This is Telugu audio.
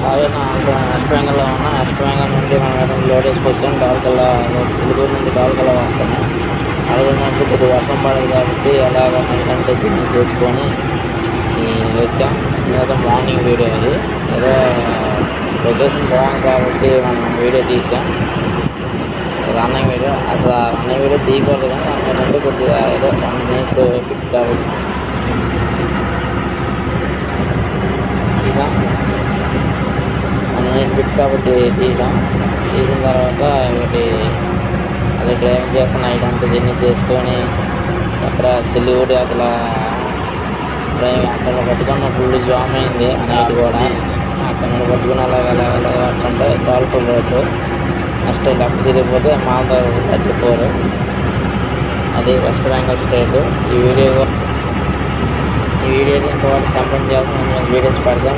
అలాగే వెస్ట్ బెంగాల్లో ఉన్న వెస్ట్ బెంగాల్ నుండి మనం ఏదైనా లోడ్ వేసుకొచ్చాం డాల్కల్లా చిలుకూరు నుండి డాల్కల్లా వస్తున్నాం. అలాగే కొద్దిగా వర్షం పడదు కాబట్టి అలాగ నైట్ అంతా తిని చేసుకొని వచ్చాం. ఇదైతే మార్నింగ్ వీడియో అది. ఏదో లొకేషన్ బాగుంది కాబట్టి మనం వీడియో తీసాం. రన్నింగ్ వీడియో అసలు రన్నింగ్ వీడియో తీయకూడదు కానీ అందుకంటే కొద్దిగా ఏదో 1 minute ఫిట్ కాబట్టి తీసాం. 1 minute ఫిట్ కాబట్టి తీసాం. తీసిన తర్వాత ఒకటి అదే డ్రైవింగ్ చేస్తే నైట్ అంతా తిని చేసుకొని అక్కడ సిలిగుడి అసలు అక్కడ పట్టుకున్న ఫుల్ జామ్ అయింది నైట్ కూడా. అక్కడ నుండి పట్టుకుని అలాగే వస్తుంటే తాల్పూర్ రోడ్డు నెక్స్ట్ లెఫ్ట్ తిరిగిపోతే మాల్దార్ 34 అది వెస్ట్ బెంగాల్ స్టేట్. ఈ వీడియోని ఇంతవరకు కంప్లీట్ చేస్తాం. వీడియోస్ పెడతాం.